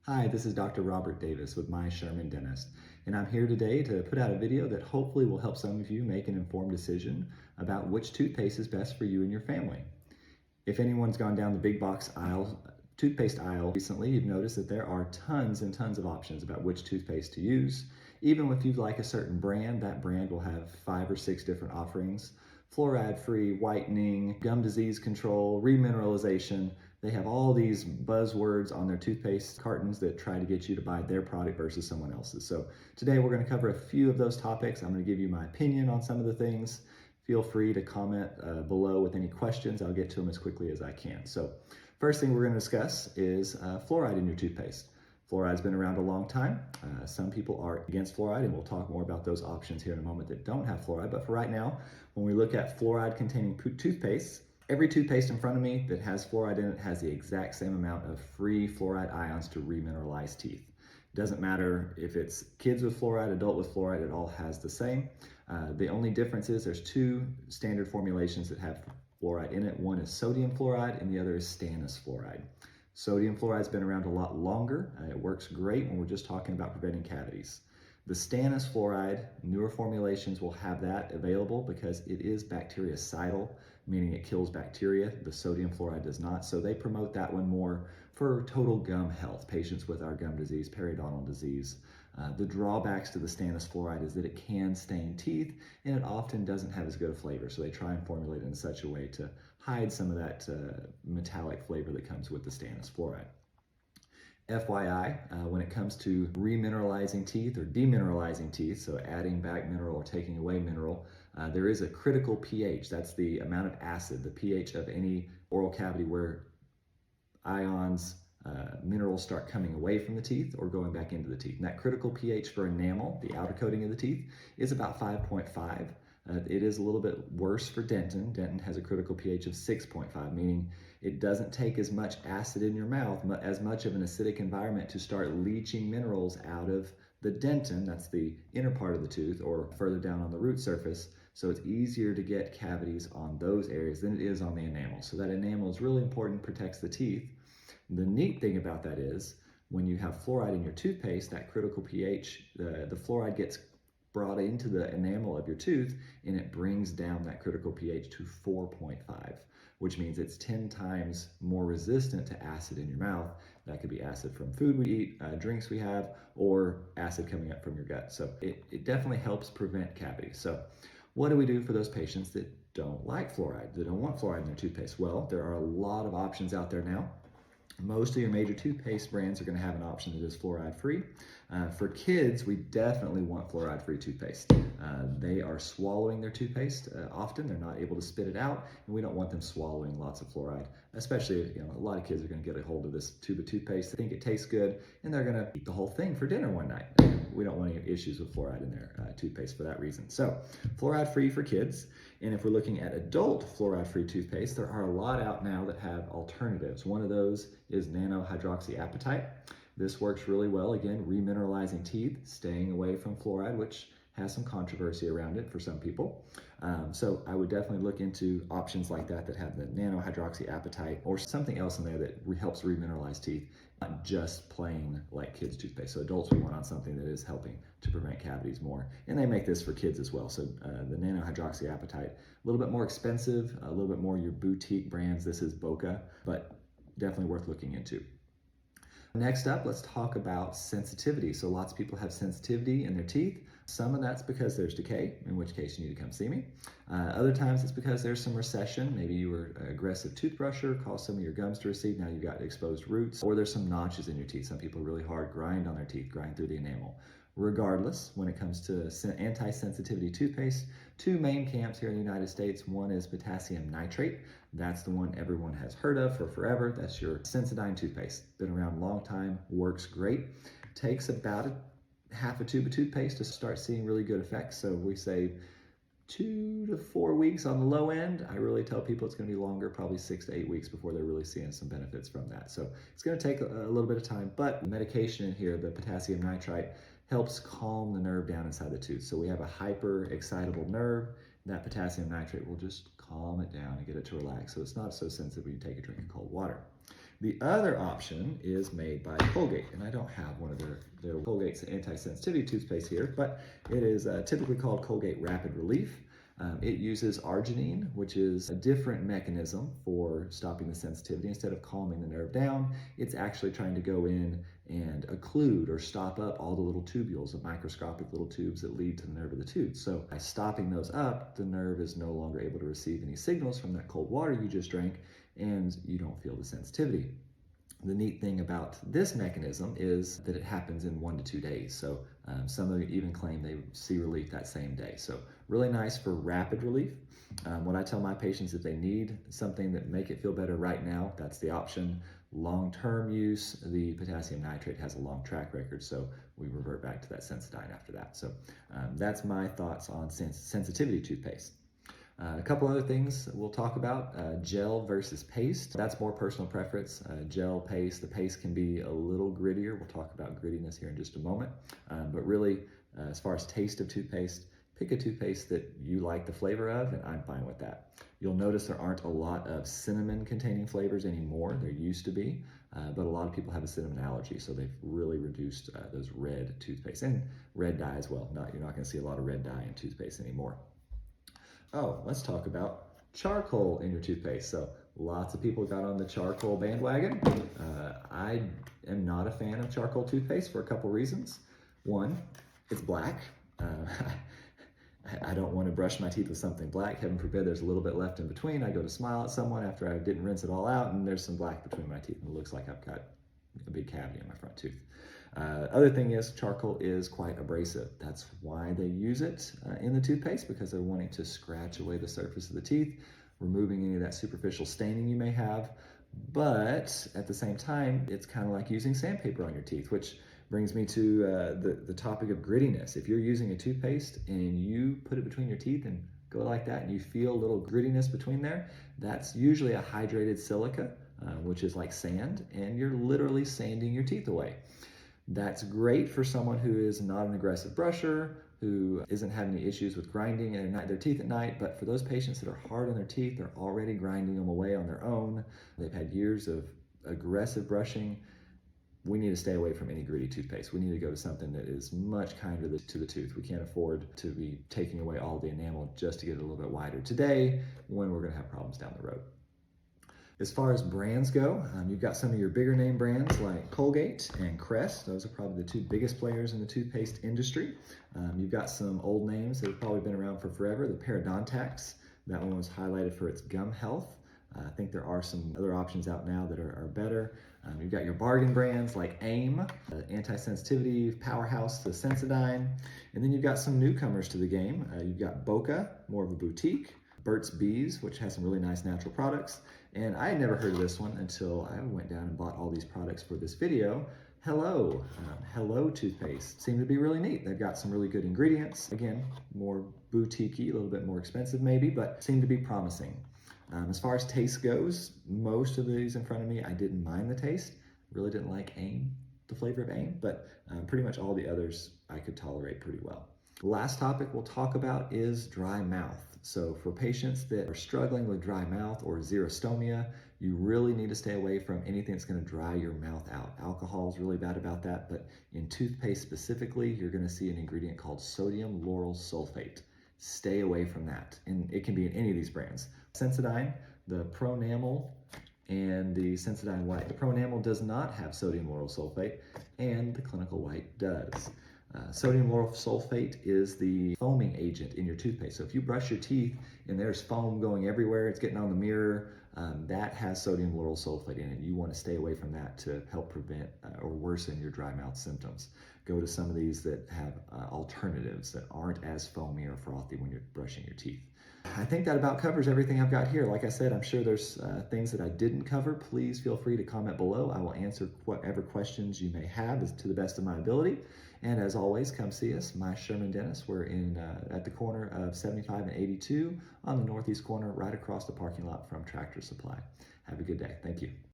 Hi, this is Dr. Robert Davis with My Sherman Dentist, and I'm here today to put out a video that hopefully will help some of you make an informed decision about which toothpaste is best for you and your family. If anyone's gone down the big box aisle, toothpaste aisle recently, you've noticed that there are tons and tons of options about which toothpaste to use. Even if you like a certain brand, that brand will have 5 or 6 different offerings. Fluoride-free, whitening, gum disease control, remineralization. They have all these buzzwords on their toothpaste cartons that try to get you to buy their product versus someone else's. So today we're going to cover a few of those topics. I'm going to give you my opinion on some of the things. Feel free to comment below with any questions. I'll get to them as quickly as I can. So first thing we're going to discuss is fluoride in your toothpaste. Fluoride's been around a long time. Some people are against fluoride, and we'll talk more about those options here in a moment that don't have fluoride. But for right now, when we look at fluoride-containing toothpaste, every toothpaste in front of me that has fluoride in it has the exact same amount of free fluoride ions to remineralize teeth. It doesn't matter if it's kids with fluoride, adult with fluoride, it all has the same. The only difference is there's 2 standard formulations that have fluoride in it. One is sodium fluoride and the other is stannous fluoride. Sodium fluoride's been around a lot longer. It works great when we're just talking about preventing cavities. The stannous fluoride, newer formulations will have that available because it is bactericidal, meaning it kills bacteria. The sodium fluoride does not, so they promote that one more for total gum health, patients with our gum disease, periodontal disease. The drawbacks to the stannous fluoride is that it can stain teeth and it often doesn't have as good a flavor, so they try and formulate it in such a way to hide some of that metallic flavor that comes with the stannous fluoride. FYI, when it comes to remineralizing teeth or demineralizing teeth, so adding back mineral or taking away mineral, there is a critical pH. That's the amount of acid, the pH of any oral cavity where ions, minerals start coming away from the teeth or going back into the teeth. And that critical pH for enamel, the outer coating of the teeth, is about 5.5. It is a little bit worse for dentin. Dentin has a critical pH of 6.5, meaning it doesn't take as much acid in your mouth, as much of an acidic environment to start leaching minerals out of the dentin, that's the inner part of the tooth, or further down on the root surface. So it's easier to get cavities on those areas than it is on the enamel. So that enamel is really important, protects the teeth. The neat thing about that is when you have fluoride in your toothpaste, that critical pH, the fluoride gets brought into the enamel of your tooth and it brings down that critical pH to 4.5, which means it's 10 times more resistant to acid in your mouth. That could be acid from food we eat, drinks we have, or acid coming up from your gut. So it definitely helps prevent cavities. So what do we do for those patients that don't like fluoride, that don't want fluoride in their toothpaste? Well, there are a lot of options out there now. Most of your major toothpaste brands are going to have an option that is fluoride-free. For kids, we definitely want fluoride-free toothpaste. They are swallowing their toothpaste often. They're not able to spit it out, and we don't want them swallowing lots of fluoride, especially if, a lot of kids are going to get a hold of this tube of toothpaste. They think it tastes good, and they're going to eat the whole thing for dinner one night. We don't want any issues with fluoride in their toothpaste for that reason. So, fluoride-free for kids. And if we're looking at adult fluoride-free toothpaste, there are a lot out now that have alternatives. One of those is nanohydroxyapatite. This works really well, again, remineralizing teeth, staying away from fluoride, which has some controversy around it for some people. So I would definitely look into options like that that have the nanohydroxyapatite or something else in there that helps remineralize teeth, not just plain like kids' toothpaste. So adults, we want on something that is helping to prevent cavities more. And they make this for kids as well. So the nanohydroxyapatite, a little bit more expensive, a little bit more your boutique brands. This is Boca, but definitely worth looking into. Next up, let's talk about sensitivity. So lots of people have sensitivity in their teeth. Some of that's because there's decay, in which case you need to come see me. Other times it's because there's some recession. Maybe you were an aggressive toothbrusher, caused some of your gums to recede, now you've got exposed roots, or there's some notches in your teeth. Some people really hard grind on their teeth, grind through the enamel. Regardless, when it comes to anti-sensitivity toothpaste, 2 main camps here in the United States. One is potassium nitrate. That's the one everyone has heard of for forever. That's your Sensodyne toothpaste. Been around a long time, works great. Takes about half a tube of toothpaste to start seeing really good effects. So we say 2 to 4 weeks on the low end. I really tell people it's going to be longer, probably 6 to 8 weeks before they're really seeing some benefits from that. So it's going to take a little bit of time, but the medication in here, the potassium nitrite, helps calm the nerve down inside the tooth. So we have a hyper excitable nerve. That potassium nitrate will just calm it down and get it to relax. So it's not so sensitive when you take a drink of cold water. The other option is made by Colgate, and I don't have one of their Colgate's anti-sensitivity toothpaste here, but it is typically called Colgate Rapid Relief. It uses arginine, which is a different mechanism for stopping the sensitivity. Instead of calming the nerve down, it's actually trying to go in and occlude or stop up all the little tubules, the microscopic little tubes that lead to the nerve of the tooth. So by stopping those up, the nerve is no longer able to receive any signals from that cold water you just drank, and you don't feel the sensitivity. The neat thing about this mechanism is that it happens in 1 to 2 days. So some of them even claim they see relief that same day. So really nice for rapid relief. What I tell my patients, if they need something that make it feel better right now, that's the option. Long-term use, the potassium nitrate has a long track record, so we revert back to that Sensodyne after that. So that's my thoughts on sensitivity toothpaste. A couple other things we'll talk about, gel versus paste. That's more personal preference. Gel, paste. The paste can be a little grittier. We'll talk about grittiness here in just a moment. But really, as far as taste of toothpaste, pick a toothpaste that you like the flavor of, and I'm fine with that. You'll notice there aren't a lot of cinnamon containing flavors anymore. There used to be, but a lot of people have a cinnamon allergy, so they've really reduced those red toothpaste, and red dye as well. You're not gonna see a lot of red dye in toothpaste anymore. Oh, let's talk about charcoal in your toothpaste. So lots of people got on the charcoal bandwagon. I am not a fan of charcoal toothpaste for a couple reasons. One, it's black. I don't want to brush my teeth with something black. Heaven forbid there's a little bit left in between. I go to smile at someone after I didn't rinse it all out, and there's some black between my teeth, and it looks like I've got a big cavity in my front tooth. Other thing is charcoal is quite abrasive. That's why they use it in the toothpaste, because they're wanting to scratch away the surface of the teeth, removing any of that superficial staining you may have. But at the same time, it's kind of like using sandpaper on your teeth, which brings me to the topic of grittiness. If you're using a toothpaste and you put it between your teeth and go like that and you feel a little grittiness between there, that's usually a hydrated silica, which is like sand, and you're literally sanding your teeth away. That's great for someone who is not an aggressive brusher, who isn't having any issues with grinding their teeth at night, but for those patients that are hard on their teeth, they're already grinding them away on their own, they've had years of aggressive brushing, we need to stay away from any gritty toothpaste. We need to go to something that is much kinder to the tooth. We can't afford to be taking away all the enamel just to get it a little bit wider today when we're gonna have problems down the road. As far as brands go, you've got some of your bigger name brands like Colgate and Crest. Those are probably the two biggest players in the toothpaste industry. You've got some old names that have probably been around for forever. The Parodontax, that one was highlighted for its gum health. I think there are some other options out now that are better. You've got your bargain brands like AIM, anti-sensitivity powerhouse, the Sensodyne. And then you've got some newcomers to the game. You've got Boca, more of a boutique. Burt's Bees, which has some really nice natural products. And I had never heard of this one until I went down and bought all these products for this video. Hello, Hello toothpaste. Seemed to be really neat. They've got some really good ingredients. Again, more boutique-y, a little bit more expensive maybe, but seem to be promising. As far as taste goes, most of these in front of me, I didn't mind the taste. Really didn't like AIM, the flavor of AIM, but pretty much all the others I could tolerate pretty well. The last topic we'll talk about is dry mouth. So for patients that are struggling with dry mouth or xerostomia, you really need to stay away from anything that's going to dry your mouth out. Alcohol is really bad about that, but in toothpaste specifically, you're going to see an ingredient called sodium lauryl sulfate. Stay away from that, and it can be in any of these brands. Sensodyne, the Pronamel, and the Sensodyne White. The Pronamel does not have sodium lauryl sulfate, and the Clinical White does. Sodium lauryl sulfate is the foaming agent in your toothpaste. So if you brush your teeth and there's foam going everywhere, it's getting on the mirror, that has sodium lauryl sulfate in it. You want to stay away from that to help prevent or worsen your dry mouth symptoms. Go to some of these that have alternatives that aren't as foamy or frothy when you're brushing your teeth. I think that about covers everything I've got here. Like I said, I'm sure there's things that I didn't cover. Please feel free to comment below. I will answer whatever questions you may have as to the best of my ability. And as always, come see us, My Sherman Dentist. We're at the corner of 75 and 82 on the northeast corner, right across the parking lot from Tractor Supply. Have a good day. Thank you.